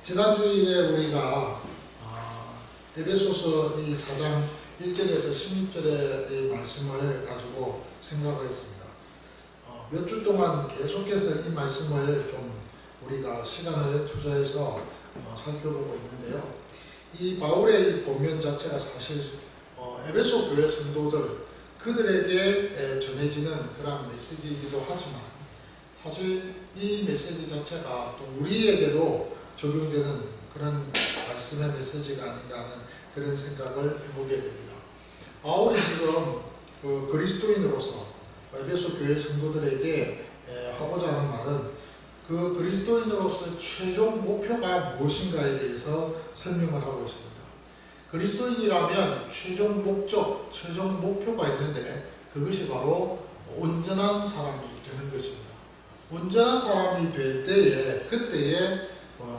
지난 주일에 우리가 에베소서 이 4장 1절에서 16절의 말씀을 가지고 생각을 했습니다. 몇 주 동안 계속해서 이 말씀을 좀 우리가 시간을 투자해서 살펴보고 있는데요. 이 바울의 이 본면 자체가 사실 에베소 교회 성도들 그들에게 전해지는 그런 메시지이기도 하지만 사실 이 메시지 자체가 또 우리에게도 적용되는 그런 말씀의 메시지가 아닌가 하는 그런 생각을 해보게 됩니다. 바울이 지금 그리스도인으로서 에베소 교회 성도들에게 하고자 하는 말은 그 그리스도인으로서 최종 목표가 무엇인가에 대해서 설명을 하고 있습니다. 그리스도인이라면 최종 목적, 최종 목표가 있는데 그것이 바로 온전한 사람이 되는 것입니다. 온전한 사람이 될 때에 그때에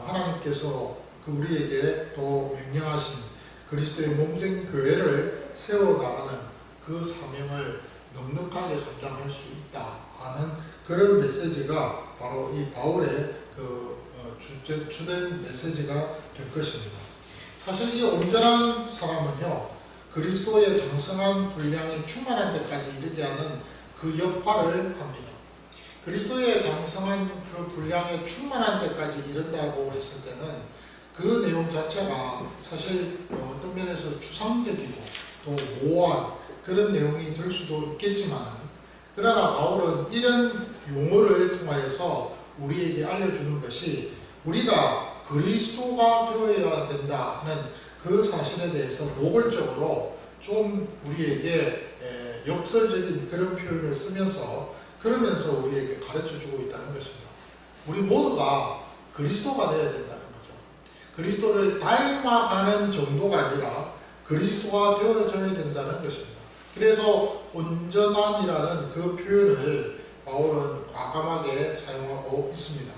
하나님께서 우리에게 또 명령하신 그리스도의 몸된 교회를 세워나가는 그 사명을 넉넉하게 감당할 수 있다 하는 그런 메시지가 바로 이 바울의 주된 메시지가 될 것입니다. 사실 이 온전한 사람은요, 그리스도의 장성한 분량이 충만한 데까지 이르게 하는 그 역할을 합니다. 그리스도의 장성한 그 분량에 충만한 데까지 이른다고 했을 때는 그 내용 자체가 사실 어떤 면에서 추상적이고 또 모호한 그런 내용이 될 수도 있겠지만, 그러나 바울은 이런 용어를 통하여서 우리에게 알려주는 것이 우리가 그리스도가 되어야 된다 하는 그 사실에 대해서 노골적으로 좀 우리에게 역설적인 그런 표현을 쓰면서 그러면서 우리에게 가르쳐주고 있다는 것입니다. 우리 모두가 그리스도가 되어야 된다는 거죠. 그리스도를 닮아가는 정도가 아니라 그리스도가 되어져야 된다는 것입니다. 그래서 온전함이라는 그 표현을 바울은 과감하게 사용하고 있습니다.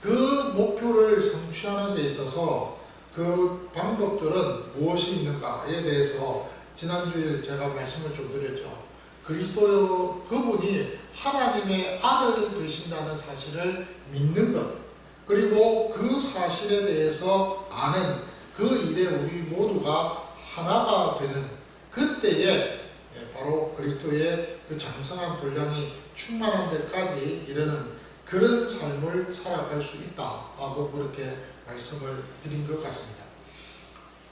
그 목표를 성취하는 데 있어서 그 방법들은 무엇이 있는가에 대해서 지난주에 제가 말씀을 좀 드렸죠. 그리스도 그분이 하나님의 아들 되신다는 사실을 믿는 것, 그리고 그 사실에 대해서 아는 그 일에 우리 모두가 하나가 되는 그때에 바로 그리스도의 그 장성한 분량이 충만한 데까지 이르는 그런 삶을 살아갈 수 있다 하고 그렇게 말씀을 드린 것 같습니다.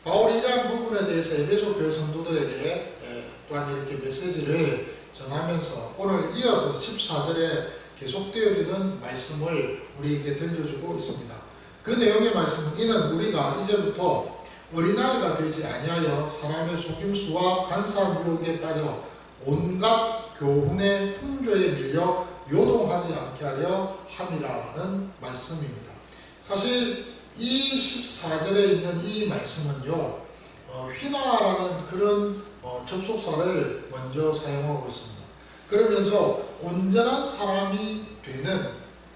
바울이 이러한 부분에 대해서 에베소 교회 성도들에게 또한 이렇게 메시지를 전하면서 오늘 이어서 14절에 계속되어지는 말씀을 우리에게 들려주고 있습니다. 그 내용의 말씀은 이는 우리가 이제부터 어린아이가 되지 아니하여 사람의 속임수와 간사한 유혹에 빠져 온갖 교훈의 풍조에 밀려 요동하지 않게 하려 함이라는 말씀입니다. 사실 이 14절에 있는 이 말씀은요, 휘나라는 그런 접속사를 먼저 사용하고 있습니다. 그러면서 온전한 사람이 되는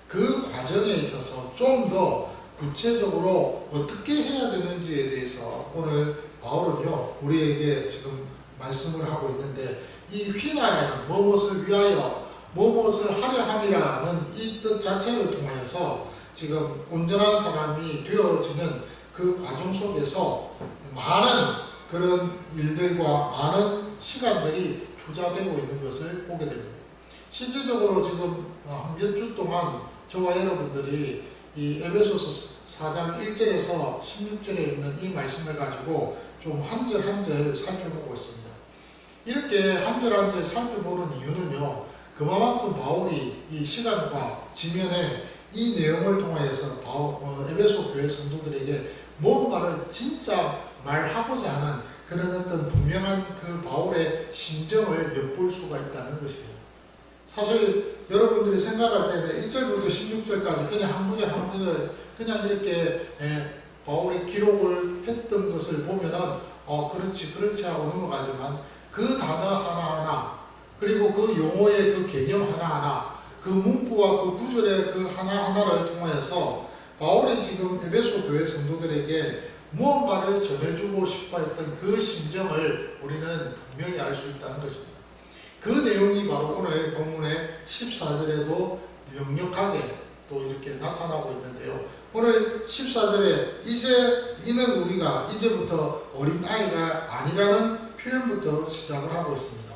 그 과정에 있어서 좀 더 구체적으로 어떻게 해야 되는지에 대해서 오늘 바울은요, 우리에게 지금 말씀을 하고 있는데, 이 휘나라는 무엇을 위하여 무엇을 하려 함이라는 이 뜻 자체를 통하여서 지금 온전한 사람이 되어지는 그 과정 속에서 많은 그런 일들과 많은 시간들이 투자되고 있는 것을 보게 됩니다. 실질적으로 지금 몇 주 동안 저와 여러분들이 이 에베소서 4장 1절에서 16절에 있는 이 말씀을 가지고 좀 한 절 한 절 살펴보고 있습니다. 이렇게 한 절 한 절 살펴보는 이유는요, 그만큼 바울이 이 시간과 지면에 이 내용을 통하여서 에베소 교회 성도들에게 뭔가를 진짜 말하고자 하는 그런 어떤 분명한 그 바울의 심정을 엿볼 수가 있다는 것이에요. 사실 여러분들이 생각할 때는 1절부터 16절까지 그냥 한 구절 한 구절 그냥 이렇게 바울이 기록을 했던 것을 보면은 그렇지 하고 넘어가지만 그 단어 하나하나, 그리고 그 용어의 그 개념 하나하나, 그 문구와 그 구절의 그 하나하나를 통하여서 바울이 지금 에베소 교회 성도들에게 무언가를 전해주고 싶어 했던 그 심정을 우리는 분명히 알 수 있다는 것입니다. 그 내용이 바로 오늘 본문의 14절에도 역력하게 또 이렇게 나타나고 있는데요. 오늘 14절에 이제 이는 우리가 이제부터 어린아이가 아니라는 표현부터 시작을 하고 있습니다.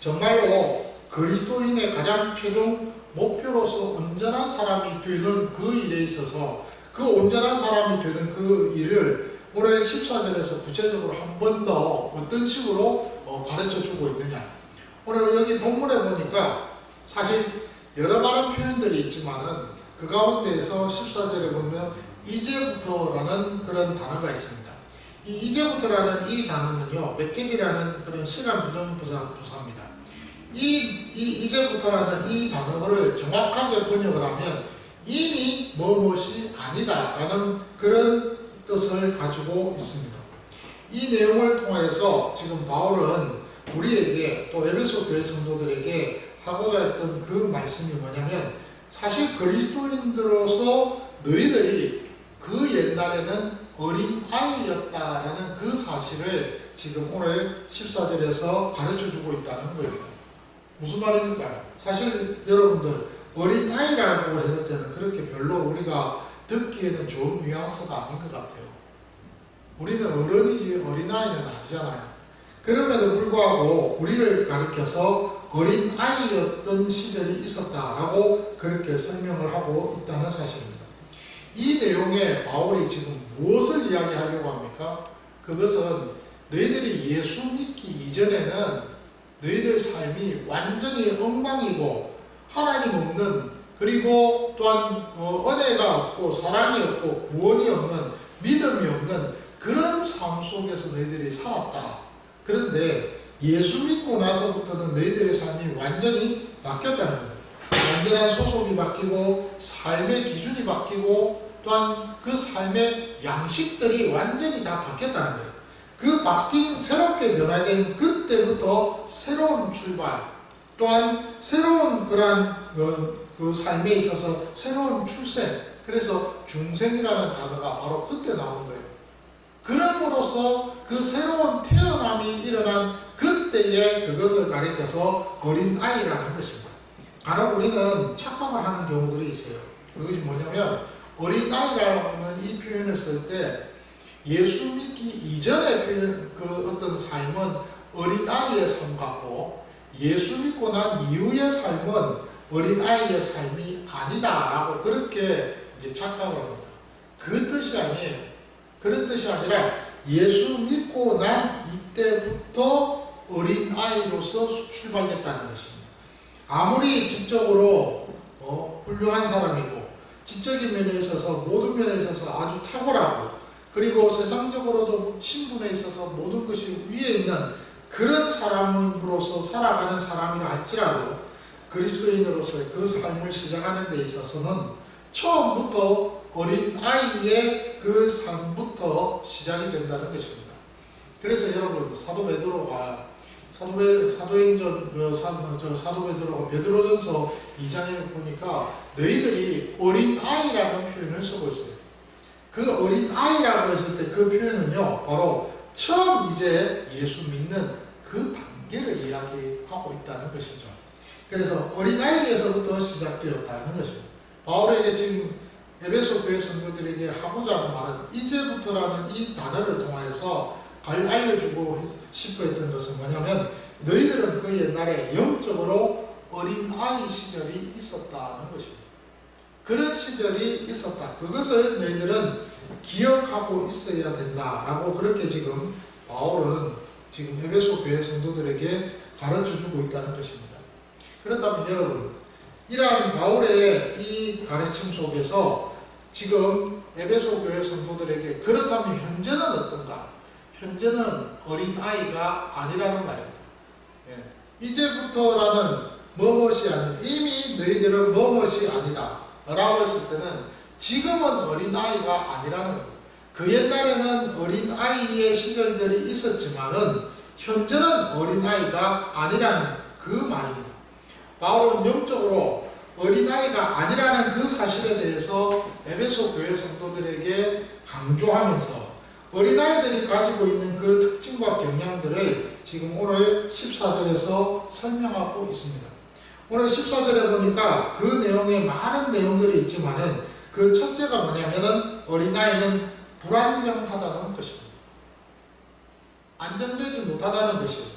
정말로 그리스도인의 가장 최종 목표로서 온전한 사람이 되는 그 일에 있어서 그 온전한 사람이 되는 그 일을 오늘 14절에서 구체적으로 한 번 더 어떤 식으로 가르쳐 주고 있느냐. 오늘 여기 본문에 보니까 사실 여러 많은 표현들이 있지만은 그 가운데에서 14절에 보면 이제부터라는 그런 단어가 있습니다. 이 이제부터라는 이 단어는요, 메텍이라는 그런 시간 부정부사입니다. 이제부터라는 이 단어를 정확하게 번역을 하면 이미 무엇이 아니다라는 그런 뜻을 가지고 있습니다. 이 내용을 통해서 지금 바울은 우리에게 또 에베소 교회 성도들에게 하고자 했던 그 말씀이 뭐냐면 사실 그리스도인들로서 너희들이 그 옛날에는 어린 아이였다라는 그 사실을 지금 오늘 14절에서 가르쳐주고 있다는 겁니다. 무슨 말입니까? 사실 여러분들 어린 아이라고 했을 때는 그렇게 별로 우리가 듣기에는 좋은 뉘앙스가 아닌 것 같아요. 우리는 어른이지 어린아이는 아니잖아요. 그럼에도 불구하고 우리를 가리켜서 어린 아이였던 시절이 있었다라고 그렇게 설명을 하고 있다는 사실입니다. 이 내용에 바울이 지금 무엇을 이야기하려고 합니까? 그것은 너희들이 예수 믿기 이전에는 너희들 삶이 완전히 엉망이고 하나님 없는, 그리고 또한 은혜가 없고 사랑이 없고 구원이 없는, 믿음이 없는 그런 삶 속에서 너희들이 살았다. 그런데 예수 믿고 나서부터는 너희들의 삶이 완전히 바뀌었다는 겁니다. 완전한 소속이 바뀌고 삶의 기준이 바뀌고 또한 그 삶의 양식들이 완전히 다 바뀌었다는 거예요. 그 바뀐 새롭게 변화된 그때부터 새로운 출발, 또한 새로운 그러한 그 삶에 있어서 새로운 출생, 그래서 중생이라는 단어가 바로 그때 나온 거예요. 그럼으로써 그 새로운 태어남이 일어난 그때에 그것을 가리켜서 어린 아이라는 것입니다. 간혹 우리는 착각을 하는 경우들이 있어요. 그것이 뭐냐면 어린 아이라고 하는 이 표현을 쓸 때 예수 믿기 이전의 그 어떤 삶은 어린 아이의 삶 같고 예수 믿고 난 이후의 삶은 어린 아이의 삶이 아니다라고 그렇게 이제 착각을 합니다. 그 뜻이 아니에요. 그런 뜻이 아니라 예수 믿고 난 이때부터 어린 아이로서 출발했다는 것입니다. 아무리 지적으로 훌륭한 사람이고 지적인 면에 있어서 모든 면에 있어서 아주 탁월하고 그리고 세상적으로도 신분에 있어서 모든 것이 위에 있는 그런 사람으로서 살아가는 사람이라 할지라도 그리스도인으로서의 그 삶을 시작하는 데 있어서는 처음부터 어린 아이의 그 삶부터 시작이 된다는 것입니다. 그래서 여러분 사도 베드로가 사도 베드로가 베드로전서 2장에 보니까 너희들이 어린 아이라는 표현을 쓰고 있어요. 그 어린 아이라고 했을 때 그 표현은요 바로 처음 이제 예수 믿는 그 단계를 이야기하고 있다는 것이죠. 그래서 어린 아이에서부터 시작되었다는 것입니다. 바울에게 지금 에베소 교회 성도들에게 하고자 하는 말은 이제부터라는 이 단어를 통해서 알려주고 싶어 했던 것은 뭐냐면 너희들은 그 옛날에 영적으로 어린 아이 시절이 있었다는 것입니다. 그런 시절이 있었다. 그것을 너희들은 기억하고 있어야 된다라고 그렇게 지금 바울은 지금 에베소 교회 성도들에게 가르쳐주고 있다는 것입니다. 그렇다면 여러분 이러한 바울의 이 가르침 속에서 지금 에베소 교회 성도들에게 그렇다면 현재는 어떤가? 현재는 어린 아이가 아니라는 말입니다. 이제부터라는 무엇이 아닌 이미 너희들은 무엇이 아니다 라고 했을 때는 지금은 어린아이가 아니라는 겁니다. 그 옛날에는 어린아이의 시절들이 있었지만은 현재는 어린아이가 아니라는 그 말입니다. 바울은 영적으로 어린아이가 아니라는 그 사실에 대해서 에베소 교회 성도들에게 강조하면서 어린아이들이 가지고 있는 그 특징과 경향들을 지금 오늘 14절에서 설명하고 있습니다. 오늘 14절에 보니까 그 내용에 많은 내용들이 있지만은 그 첫째가 뭐냐면은 어린아이는 불안정하다는 것입니다. 안정되지 못하다는 것이에요.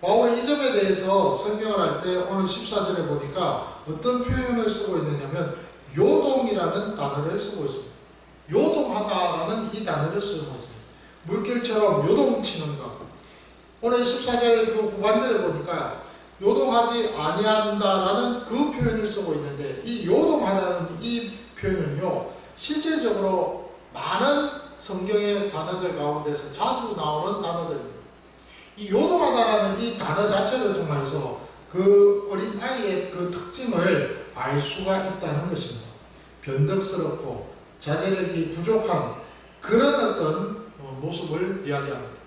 바울이 이 점에 대해서 설명을 할 때 오늘 14절에 보니까 어떤 표현을 쓰고 있느냐면 요동이라는 단어를 쓰고 있습니다. 요동하다라는 이 단어를 쓰고 있습니다. 물결처럼 요동치는 것. 오늘 14절 그 후반절에 보니까 요동하지 아니한다라는 그 표현을 쓰고 있는데 이 요동하다는 이 표현은요 실제적으로 많은 성경의 단어들 가운데서 자주 나오는 단어들입니다. 이 요동하다라는 이 단어 자체를 통해서 그 어린아이의 그 특징을 알 수가 있다는 것입니다. 변덕스럽고 자제력이 부족한 그런 어떤 모습을 이야기합니다.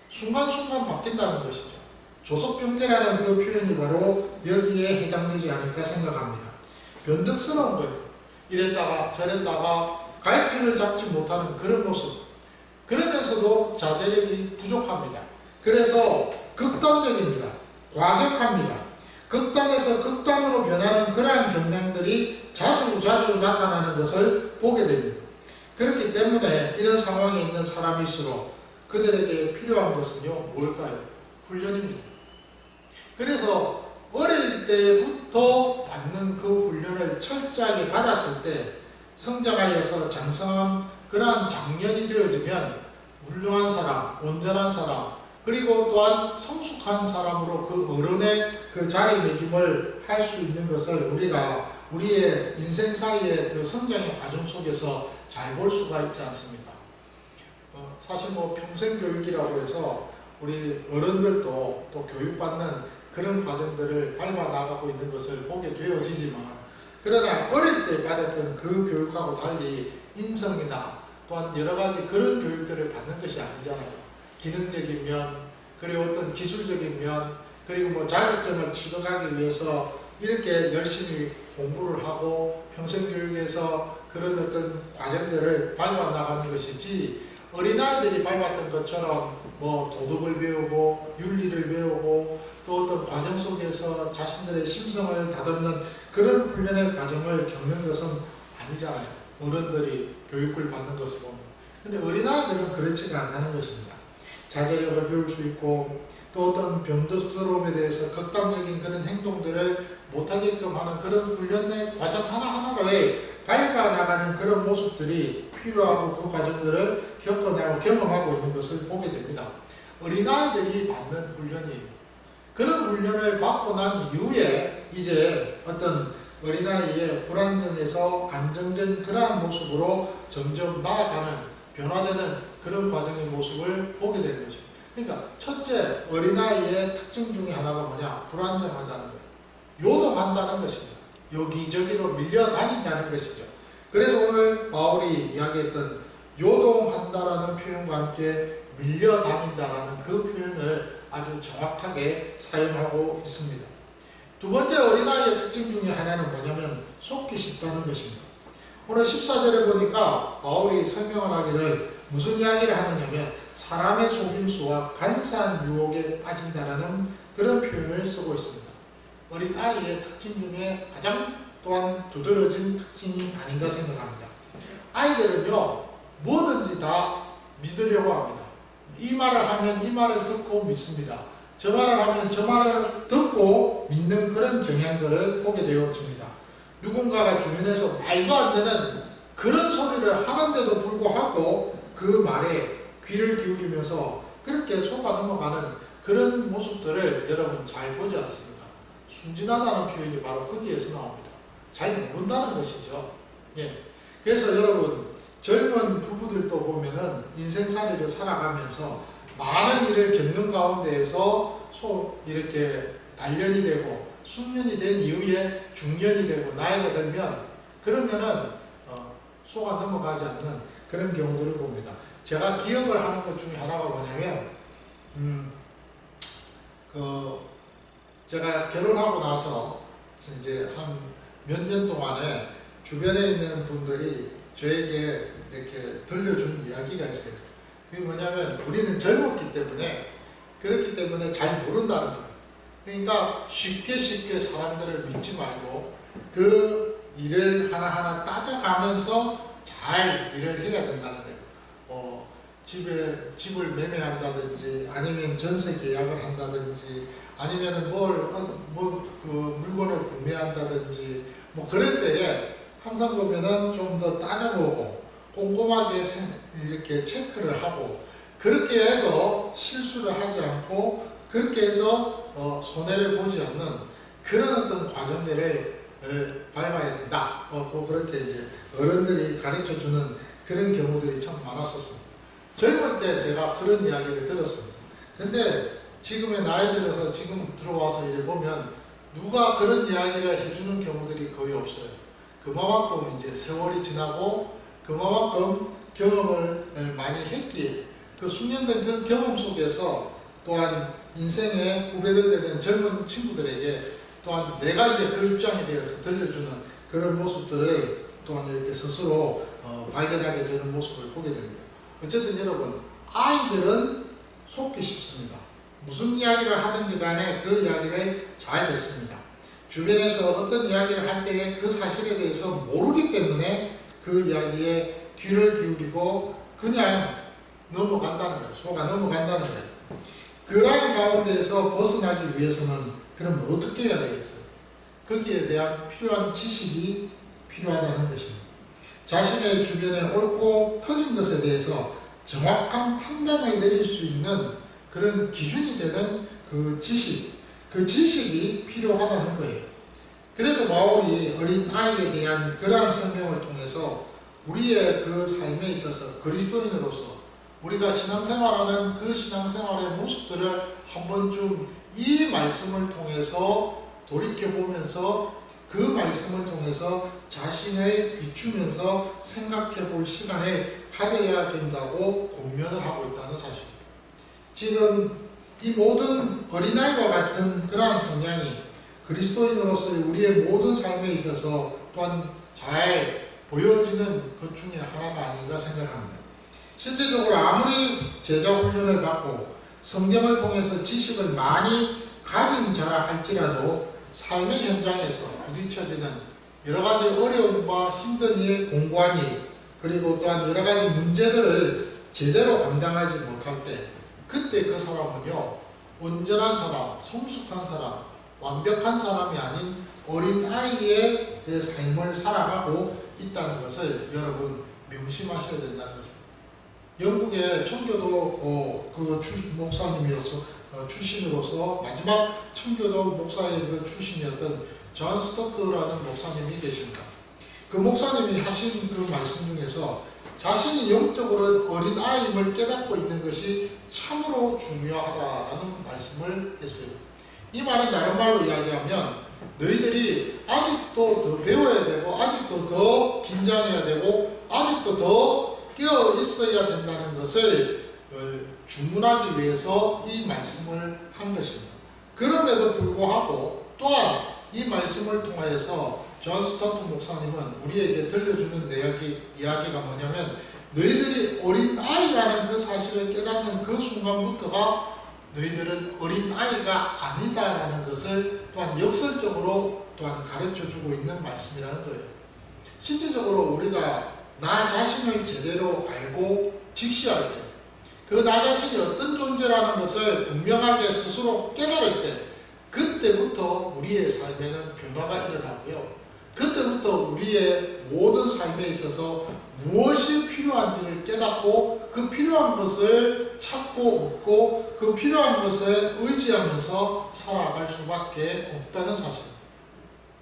순간순간 바뀐다는 것이죠. 조석병대라는 그 표현이 바로 여기에 해당되지 않을까 생각합니다. 변덕스러운 거예요. 이랬다가 저랬다가 갈피를 잡지 못하는 그런 모습. 그러면서도 자제력이 부족합니다. 그래서 극단적입니다. 과격합니다. 극단에서 극단으로 변하는 그러한 경향들이 자주 나타나는 것을 보게 됩니다. 그렇기 때문에 이런 상황에 있는 사람일수록 그들에게 필요한 것은요 뭘까요? 훈련입니다. 그래서 어릴 때부터 받는 그 훈련을 철저하게 받았을 때 성장하여서 장성한 그러한 장년이 되어지면 훌륭한 사람, 온전한 사람, 그리고 또한 성숙한 사람으로 그 어른의 그 자리매김을 할 수 있는 것을 우리가 우리의 인생사의 그 성장의 과정 속에서 잘 볼 수가 있지 않습니까? 사실 뭐 평생교육이라고 해서 우리 어른들도 또 교육받는 그런 과정들을 밟아 나가고 있는 것을 보게 되어지지만 그러나 어릴 때 받았던 그 교육하고 달리 인성이나 또한 여러 가지 그런 교육들을 받는 것이 아니잖아요. 기능적인 면, 그리고 어떤 기술적인 면, 그리고 뭐 자격증을 취득하기 위해서 이렇게 열심히 공부를 하고 평생교육에서 그런 어떤 과정들을 밟아 나가는 것이지 어린아이들이 밟았던 것처럼 뭐 도덕을 배우고 윤리를 배우고 또 어떤 과정 속에서 자신들의 심성을 다듬는 그런 훈련의 과정을 겪는 것은 아니잖아요. 어른들이 교육을 받는 것을 보면. 근데 어린아이들은 그렇지가 않다는 것입니다. 자제력을 배울 수 있고 또 어떤 변덕스러움에 대해서 극단적인 그런 행동들을 못하게끔 하는 그런 훈련의 과정 하나하나를 밟아나가는 그런 모습들이 필요하고 그 과정들을 겪어나고 경험하고 있는 것을 보게 됩니다. 어린아이들이 받는 훈련이에요. 그런 훈련을 받고 난 이후에 이제 어떤 어린아이의 불안정에서 안정된 그러한 모습으로 점점 나아가는 변화되는 그런 과정의 모습을 보게 되는 거죠. 그러니까 첫째 어린아이의 특징 중에 하나가 뭐냐? 불안정하다는 거예요. 요동한다는 것입니다. 여기저기로 밀려다닌다는 것이죠. 그래서 오늘 바울이 이야기했던 요동한다라는 표현과 함께 밀려다닌다라는 그 표현을 아주 정확하게 사용하고 있습니다. 두 번째 어린아이의 특징 중에 하나는 뭐냐면 속기 쉽다는 것입니다. 오늘 14절에 보니까 바울이 설명을 하기를 무슨 이야기를 하느냐면 사람의 속임수와 간사한 유혹에 빠진다라는 그런 표현을 쓰고 있습니다. 어린아이의 특징 중에 가장 또한 두드러진 특징이 아닌가 생각합니다. 아이들은요 뭐든지 다 믿으려고 합니다. 이 말을 하면 이 말을 듣고 믿습니다. 저 말을 하면 저 말을 듣고 믿는 그런 경향들을 보게 되어집니다. 누군가가 주변에서 말도 안 되는 그런 소리를 하는데도 불구하고 그 말에 귀를 기울이면서 그렇게 속아 넘어가는 그런 모습들을 여러분 잘 보지 않습니까? 순진하다는 표현이 바로 거기에서 나옵니다. 잘 모른다는 것이죠. 예. 그래서 여러분 젊은 부부들도 보면은 인생살이를 살아가면서 많은 일을 겪는 가운데에서 이렇게 단련이 되고 숙련이 된 이후에 중년이 되고 나이가 들면 그러면은 속아 넘어가지 않는 그런 경우들을 봅니다. 제가 기억을 하는 것 중에 하나가 뭐냐면 제가 결혼하고 나서 이제 한 몇 년 동안에 주변에 있는 분들이 저에게 이렇게 들려준 이야기가 있어요. 그게 뭐냐면 우리는 젊었기 때문에 그렇기 때문에 잘 모른다는 거예요. 그러니까 쉽게 사람들을 믿지 말고 그 일을 하나하나 따져가면서 잘 일을 해야 된다는 거예요. 집을 매매한다든지 아니면 전세 계약을 한다든지 아니면 그 물건을 구매한다든지 뭐 그럴 때에 항상 보면은 좀 더 따져보고 꼼꼼하게 이렇게 체크를 하고 그렇게 해서 실수를 하지 않고 그렇게 해서 손해를 보지 않는 그런 어떤 과정들을 밟아야 된다. 그렇게 이제 어른들이 가르쳐 주는 그런 경우들이 참 많았었습니다. 젊을 때 제가 그런 이야기를 들었습니다. 근데 지금의 나이 들어서 지금 들어와서 이래 보면 누가 그런 이야기를 해주는 경우들이 거의 없어요. 그만큼 이제 세월이 지나고 그만큼 경험을 많이 했기에 그 숙련된 그 경험 속에서 또한 인생의 후배들 되는 젊은 친구들에게 또한 내가 이제 그 입장에 대해서 들려주는 그런 모습들을 또한 이렇게 스스로 발견하게 되는 모습을 보게 됩니다. 어쨌든 여러분, 아이들은 속기 쉽습니다. 무슨 이야기를 하든지 간에 그 이야기를 잘 듣습니다. 주변에서 어떤 이야기를 할 때에 그 사실에 대해서 모르기 때문에 그 이야기에 귀를 기울이고 그냥 넘어간다는 거예요. 속아 넘어간다는 거예요. 그 라인 가운데에서 벗어나기 위해서는 그럼 어떻게 해야 되겠어요? 거기에 대한 필요한 지식이 필요하다는 것입니다. 자신의 주변에 옳고 틀린 것에 대해서 정확한 판단을 내릴 수 있는 그런 기준이 되는 그 지식이 필요하다는 거예요. 그래서 바울이 어린 아이에 대한 그러한 설명을 통해서 우리의 그 삶에 있어서 그리스도인으로서 우리가 신앙생활하는 그 신앙생활의 모습들을 한 번쯤 이 말씀을 통해서 돌이켜보면서 그 말씀을 통해서 자신을 비추면서 생각해 볼 시간을 가져야 된다고 권면을 하고 있다는 사실입니다. 지금 이 모든 어린아이와 같은 그러한 성향이 그리스도인으로서의 우리의 모든 삶에 있어서 또한 잘 보여지는 것 중에 하나가 아닌가 생각합니다. 실제적으로 아무리 제자 훈련을 받고 성경을 통해서 지식을 많이 가진 자라 할지라도 삶의 현장에서 부딪혀지는 여러 가지 어려움과 힘든 일, 공고한 일, 그리고 또한 여러 가지 문제들을 제대로 감당하지 못할 때 그때 그 사람은요, 온전한 사람, 성숙한 사람, 완벽한 사람이 아닌 어린 아이의 삶을 살아가고 있다는 것을 여러분 명심하셔야 된다는 것입니다. 영국의 청교도 출신으로서 마지막 청교도 목사의 출신이었던 존 스토트라는 목사님이 계십니다. 그 목사님이 하신 그 말씀 중에서 자신이 영적으로 어린 아이임을 깨닫고 있는 것이 참으로 중요하다라는 말씀을 했어요. 이 말은 다른 말로 이야기하면 너희들이 아직도 더 배워야 되고 아직도 더 긴장해야 되고 아직도 더 깨어 있어야 된다는 것을 주문하기 위해서 이 말씀을 한 것입니다. 그럼에도 불구하고 또한 이 말씀을 통하여서 존 스토트 목사님은 우리에게 들려주는 이야기가 뭐냐면 너희들이 어린 아이라는 그 사실을 깨닫는 그 순간부터가 너희들은 어린 아이가 아니다라는 것을 또한 역설적으로 또한 가르쳐주고 있는 말씀이라는 거예요. 실질적으로 우리가 나 자신을 제대로 알고 직시할 때, 그 나 자신이 어떤 존재라는 것을 분명하게 스스로 깨달을 때, 그때부터 우리의 삶에는 변화가 일어나고요. 그때부터 우리의 모든 삶에 있어서 무엇이 필요한지를 깨닫고 그 필요한 것을 찾고 얻고 그 필요한 것을 의지하면서 살아갈 수밖에 없다는 사실입니다.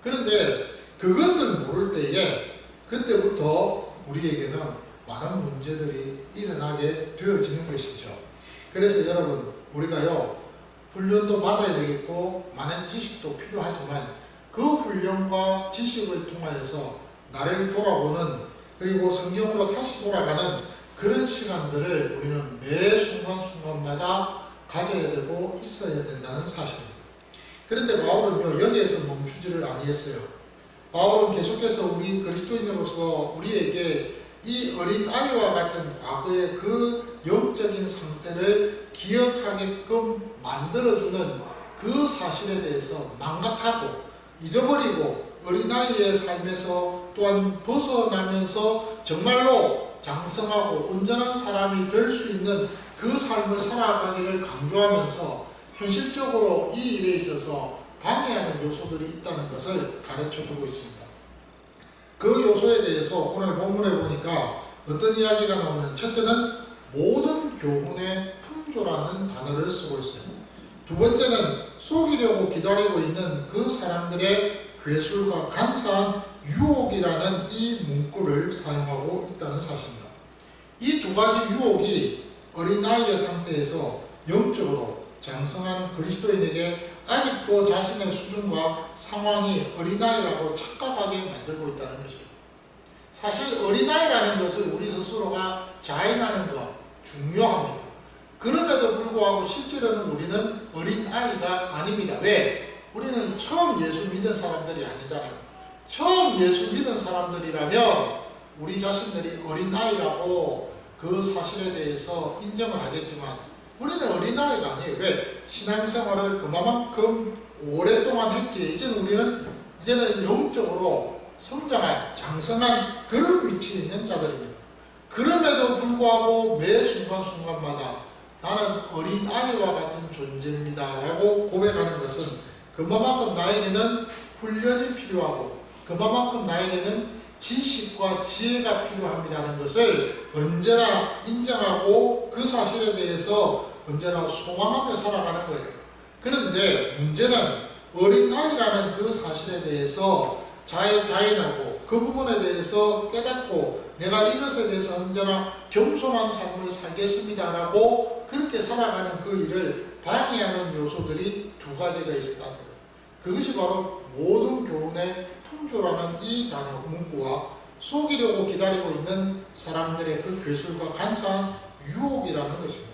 그런데 그것을 모를 때에 그때부터 우리에게는 많은 문제들이 일어나게 되어지는 것이죠. 그래서 여러분, 우리가요, 훈련도 받아야 되겠고 많은 지식도 필요하지만 그 훈련과 지식을 통하여서 나를 돌아보는, 그리고 성경으로 다시 돌아가는 그런 시간들을 우리는 매 순간순간마다 가져야 되고 있어야 된다는 사실입니다. 그런데 바울은요, 여기에서 멈추지를 아니했어요. 바울은 계속해서 우리 그리스도인으로서 우리에게 이 어린 아이와 같은 과거의 그 영적인 상태를 기억하게끔 만들어주는 그 사실에 대해서 망각하고 잊어버리고 어린아이의 삶에서 또한 벗어나면서 정말로 장성하고 온전한 사람이 될 수 있는 그 삶을 살아가기를 강조하면서 현실적으로 이 일에 있어서 방해하는 요소들이 있다는 것을 가르쳐주고 있습니다. 그 요소에 대해서 오늘 본문에 보니까 어떤 이야기가 나오냐면, 첫째는 모든 교훈의 풍조라는 단어를 쓰고 있어요. 두 번째는 속이려고 기다리고 있는 그 사람들의 괴술과 간사한 유혹이라는 이 문구를 사용하고 있다는 사실입니다. 이 두 가지 유혹이 어린아이의 상태에서 영적으로 장성한 그리스도인에게 아직도 자신의 수준과 상황이 어린아이라고 착각하게 만들고 있다는 것이에요. 사실 어린아이라는 것을 우리 스스로가 자행하는 것 중요합니다. 그럼에도 불구하고 실제로는 우리는 어린아이가 아닙니다. 왜? 우리는 처음 예수 믿은 사람들이 아니잖아요. 처음 예수 믿은 사람들이라면 우리 자신들이 어린아이라고 그 사실에 대해서 인정을 하겠지만 우리는 어린아이가 아니에요. 왜? 신앙생활을 그만큼 오랫동안 했기에 이제는 영적으로 성장한 장성한 그런 위치에 있는 자들입니다. 그럼에도 불구하고 매 순간순간마다 나는 어린아이와 같은 존재입니다 라고 고백하는 것은 그만큼 나에게는 훈련이 필요하고 그만큼 나에게는 지식과 지혜가 필요합니다는 것을 언제나 인정하고 그 사실에 대해서 언제나 소망하며 살아가는 거예요. 그런데 문제는 어린아이라는 그 사실에 대해서 자인하고 그 부분에 대해서 깨닫고 내가 이것에 대해서 언제나 겸손한 삶을 살겠습니다라고 그렇게 살아가는 그 일을 방해하는 요소들이 두 가지가 있었다는 거예요. 그것이 바로 모든 교훈의 풍조라는 이 단어 문구와 속이려고 기다리고 있는 사람들의 그 괴술과 간사한 유혹이라는 것입니다.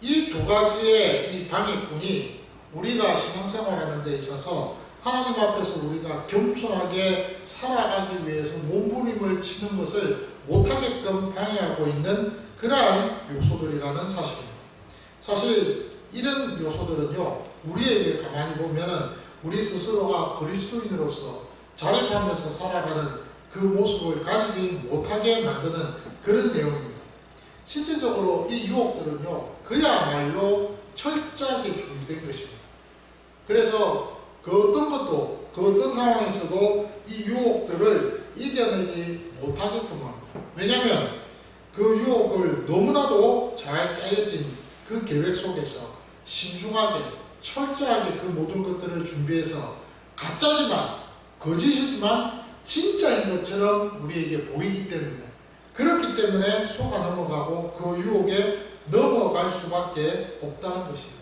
이 두 가지의 이 방해꾼이 우리가 신앙생활하는 데 있어서 하나님 앞에서 우리가 겸손하게 살아가기 위해서 몸부림을 치는 것을 못하게끔 방해하고 있는 그러한 요소들이라는 사실입니다. 사실 이런 요소들은요, 우리에게 가만히 보면은 우리 스스로가 그리스도인으로서 자립하면서 살아가는 그 모습을 가지지 못하게 만드는 그런 내용입니다. 실질적으로 이 유혹들은요, 그야말로 철저하게 준비된 것입니다. 그래서 그 어떤 상황에서도 이 유혹들을 이겨내지 못하게끔 합니다. 왜냐하면 그 유혹을 너무나도 잘 짜여진 그 계획 속에서 신중하게 철저하게 그 모든 것들을 준비해서 가짜지만 거짓이지만 진짜인 것처럼 우리에게 보이기 때문에 그렇기 때문에 속아 넘어가고 그 유혹에 넘어갈 수밖에 없다는 것입니다.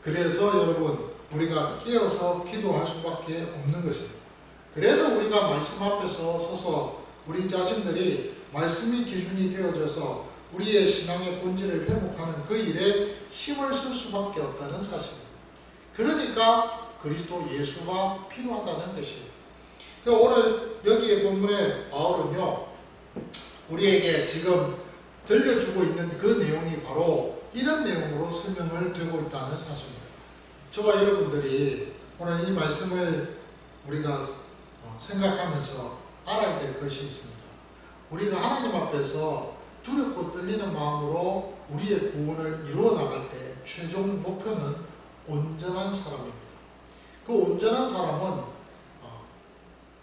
그래서 여러분 우리가 깨어서 기도할 수밖에 없는 것입니다. 그래서 우리가 말씀 앞에서 서서 우리 자신들이 말씀이 기준이 되어져서 우리의 신앙의 본질을 회복하는 그 일에 힘을 쓸 수밖에 없다는 사실입니다. 그러니까 그리스도 예수가 필요하다는 것이에요. 오늘 여기에 본문에 바울은요, 우리에게 지금 들려주고 있는 그 내용이 바로 이런 내용으로 설명을 되고 있다는 사실입니다. 저와 여러분들이 오늘 이 말씀을 우리가 생각하면서 알아야 될 것이 있습니다. 우리가 하나님 앞에서 두렵고 떨리는 마음으로 우리의 구원을 이루어 나갈 때 최종 목표는 온전한 사람입니다. 그 온전한 사람은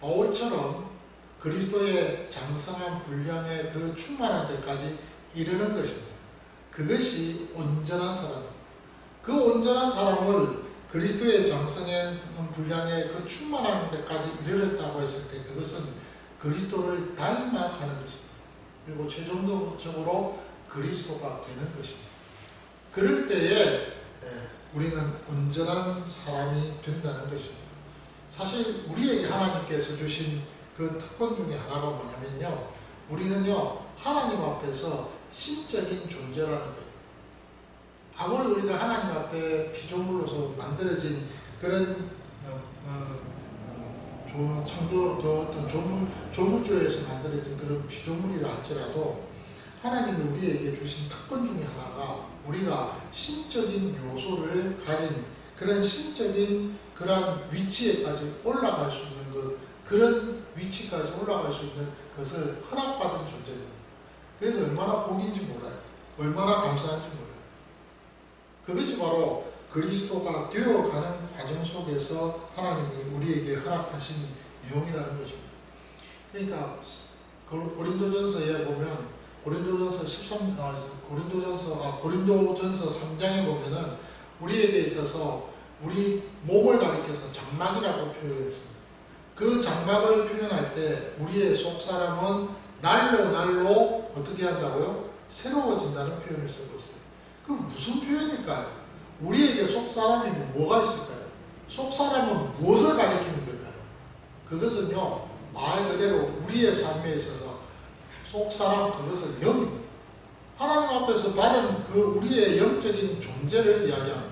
바울처럼 그리스도의 장성한 분량의 그 충만한 데까지 이르는 것입니다. 그것이 온전한 사람입니다. 그 온전한 사람을 그리스도의 장성의 분량의 그 충만한 데까지 이르렀다고 했을 때 그것은 그리스도를 닮아가는 것입니다. 그리고 최종적으로 그리스도가 되는 것입니다. 그럴 때에 우리는 온전한 사람이 된다는 것입니다. 사실 우리에게 하나님께서 주신 그 특권 중에 하나가 뭐냐면요, 우리는요 하나님 앞에서 신적인 존재라는 거예요. 아무리 우리가 하나님 앞에 피조물로서 만들어진 그런 창조 그 어떤 조물주에서 만들어진 그런 피조물이라 할지라도 하나님이 우리에게 주신 특권 중에 하나가 우리가 신적인 요소를 가진 그런 신적인 그런 위치에까지 올라갈 수 있는 그런 위치까지 올라갈 수 있는 것을 허락받은 존재입니다. 그래서 얼마나 복인지 몰라요. 얼마나 감사한지 몰라요. 그것이 바로 그리스도가 되어가는 과정 속에서 하나님이 우리에게 허락하신 내용이라는 것입니다. 그러니까 고린도전서에 보면 고린도전서 3장에 보면은 우리에게 있어서 우리 몸을 가리켜서 장막이라고 표현했습니다. 그 장막을 표현할 때 우리의 속사람은 날로 어떻게 한다고요? 새로워진다는 표현을 쓰고 있어요. 그럼 무슨 표현일까요? 우리에게 속사람이 뭐가 있을까요? 속사람은 무엇을 가리키는 걸까요? 그것은요, 말 그대로 우리의 삶에 있어서 속사람, 그것은 영입니다. 하나님 앞에서 받은 그 우리의 영적인 존재를 이야기합니다.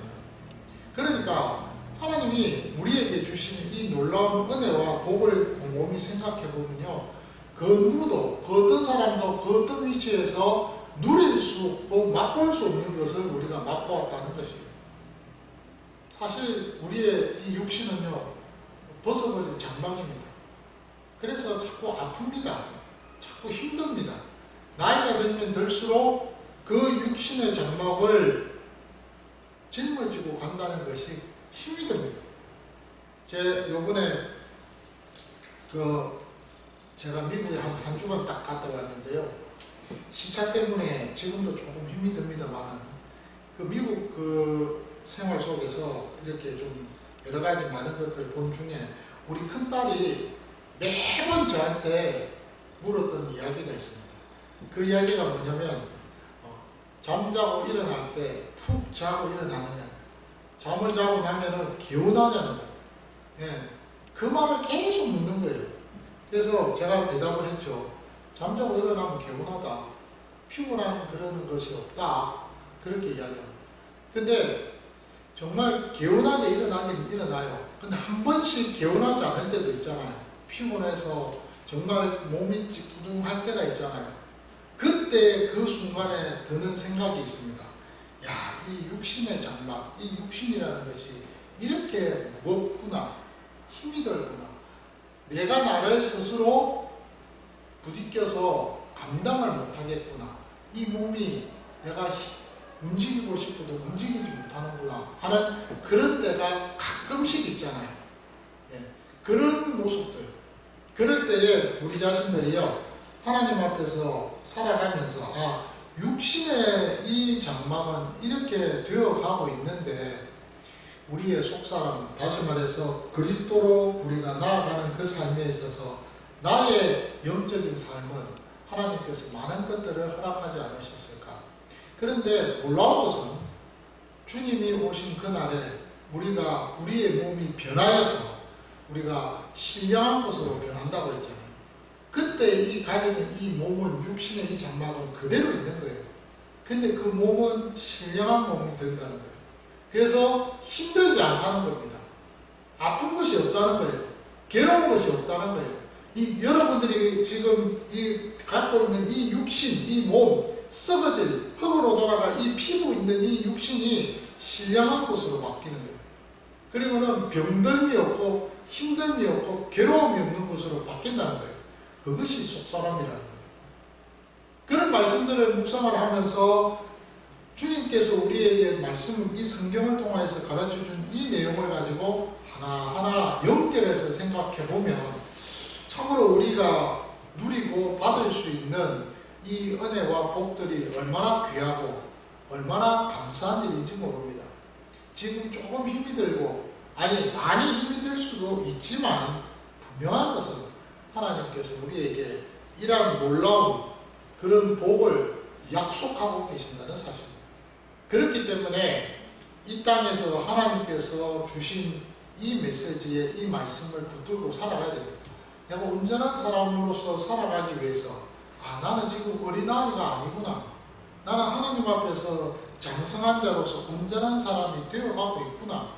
그러니까 하나님이 우리에게 주시는 이 놀라운 은혜와 복을 곰곰이 생각해 보면요, 그 누구도, 그 어떤 사람도 그 어떤 위치에서 누릴 수 없고 맛볼 수 없는 것을 우리가 맛보았다는 것이에요. 사실 우리의 이 육신은요, 벗어버린 장막입니다. 그래서 자꾸 아픕니다. 자꾸 힘듭니다. 나이가 들면 들수록 그 육신의 장막을 짊어지고 간다는 것이 힘이 듭니다. 요번에 제가 미국에 한 주간 딱 갔다 왔는데요. 시차 때문에 지금도 조금 힘이 듭니다만, 그 미국 생활 속에서 이렇게 좀 여러 가지 많은 것들을 본 중에 우리 큰딸이 매번 저한테 물었던 이야기가 있습니다. 그 이야기가 뭐냐면, 잠자고 일어날 때 푹 자고 일어나느냐, 잠을 자고 나면은 개운하냐는 거예요. 예, 그 말을 계속 묻는 거예요. 그래서 제가 대답을 했죠. 잠자고 일어나면 개운하다. 피곤한 그런 것이 없다. 그렇게 이야기합니다. 근데 정말 개운하게 일어나긴 일어나요. 근데 한 번씩 개운하지 않을 때도 있잖아요. 피곤해서 정말 몸이 찌뿌둥할 때가 있잖아요. 그때 그 순간에 드는 생각이 있습니다. 야, 이 육신의 장막, 이 육신이라는 것이 이렇게 무겁구나, 힘이 들구나. 내가 나를 스스로 부딪혀서 감당을 못하겠구나. 이 몸이 내가 움직이고 싶어도 움직이지 못하는구나 하는 그런 때가 가끔씩 있잖아요. 예, 그런 모습들. 그럴 때에 우리 자신들이요, 하나님 앞에서 살아가면서 육신의 이 장막은 이렇게 되어가고 있는데 우리의 속사람은, 다시 말해서 그리스도로 우리가 나아가는 그 삶에 있어서 나의 영적인 삶은 하나님께서 많은 것들을 허락하지 않으셨을까? 그런데 놀라운 것은 주님이 오신 그날에 우리의 몸이 변하여서 우리가 신령한 것으로 변한다고 했잖아요. 그때 이 가진 이 몸은, 육신의 이 장막은 그대로 있는 거예요. 근데 그 몸은 신령한 몸이 된다는 거예요. 그래서 힘들지 않다는 겁니다. 아픈 것이 없다는 거예요. 괴로운 것이 없다는 거예요. 여러분들이 지금 갖고 있는 이 육신, 이 몸, 썩어질, 흙으로 돌아갈 이 피부 있는 이 육신이 신령한 것으로 바뀌는 거예요. 그리고는 병듦이 없고 힘듦이 없고 괴로움이 없는 것으로 바뀐다는 거예요. 그것이 속사람이라는 거예요. 그런 말씀들을 묵상을 하면서 주님께서 우리에게 이 성경을 통해서 가르쳐준 이 내용을 가지고 하나하나 연결해서 생각해 보면 참으로 우리가 누리고 받을 수 있는 이 은혜와 복들이 얼마나 귀하고 얼마나 감사한 일인지 모릅니다. 지금 조금 힘이 들고, 많이 힘이 들 수도 있지만 분명한 것은 하나님께서 우리에게 이러한 놀라운 그런 복을 약속하고 계신다는 사실입니다. 그렇기 때문에 이 땅에서 하나님께서 주신 이 메시지에 이 말씀을 붙들고 살아가야 됩니다. 내가 온전한 사람으로서 살아가기 위해서 나는 지금 어린아이가 아니구나. 나는 하나님 앞에서 장성한 자로서 온전한 사람이 되어가고 있구나.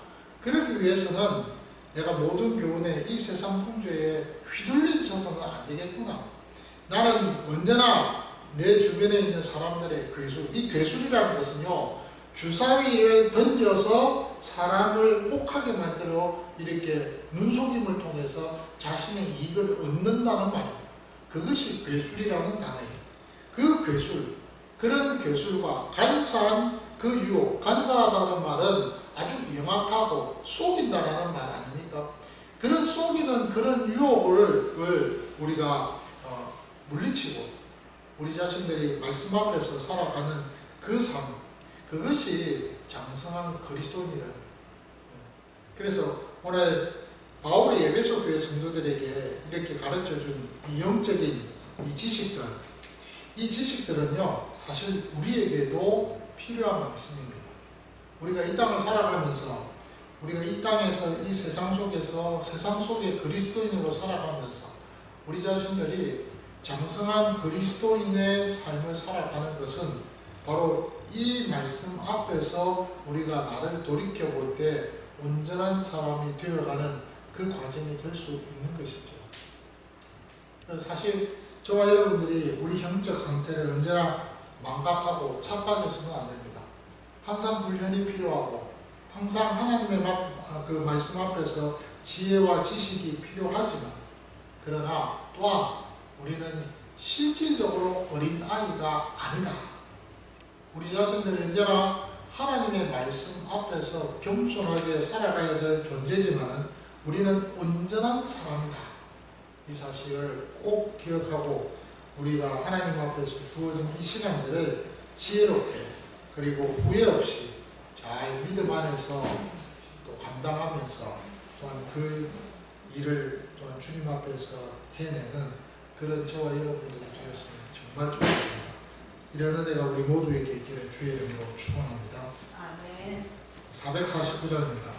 그러기 위해서는 내가 모든 교훈에 이 세상 풍조에 휘둘려서는 안 되겠구나. 나는 언제나 내 주변에 있는 사람들의 괴술, 이 괴술이라는 것은요, 주사위를 던져서 사람을 혹하게 만들어 이렇게 눈속임을 통해서 자신의 이익을 얻는다는 말입니다. 그것이 괴술이라는 단어예요. 그 괴술, 그런 괴술과 간사한 그 유혹, 간사하다는 말은 아주 영악하고 속인다라는 말 아닙니까? 그런 속이는 그런 유혹을 우리가 물리치고 우리 자신들이 말씀 앞에서 살아가는 그 삶, 그것이 장성한 그리스도인이라는 거예요. 그래서 오늘 바울이 에베소 교회 성도들에게 이렇게 가르쳐준 이 영적인 이 지식들은요, 사실 우리에게도 필요한 말씀입니다. 우리가 이 땅을 살아가면서, 우리가 이 땅에서 이 세상 속에서 세상 속의 그리스도인으로 살아가면서 우리 자신들이 장성한 그리스도인의 삶을 살아가는 것은 바로 이 말씀 앞에서 우리가 나를 돌이켜볼 때 온전한 사람이 되어가는 그 과정이 될 수 있는 것이죠. 사실 저와 여러분들이 우리 영적 상태를 언제나 망각하고 착각해서는 안 됩니다. 항상 훈련이 필요하고 항상 하나님의 그 말씀 앞에서 지혜와 지식이 필요하지만, 그러나 또한 우리는 실질적으로 어린아이가 아니다. 우리 자신들이 언제나 하나님의 말씀 앞에서 겸손하게 살아가야 될 존재지만 우리는 온전한 사람이다. 이 사실을 꼭 기억하고 우리가 하나님 앞에서 주어진 이 시간들을 지혜롭게 그리고 후회 없이 잘 믿음 안에서 또 감당하면서 또한 그 일을 또한 주님 앞에서 해내는 그런 저와 여러분들이 되었으면 정말 좋겠습니다. 이런 은혜가 우리 모두에게 있기를 주의 이름으로 축원합니다. 아멘. 449장입니다.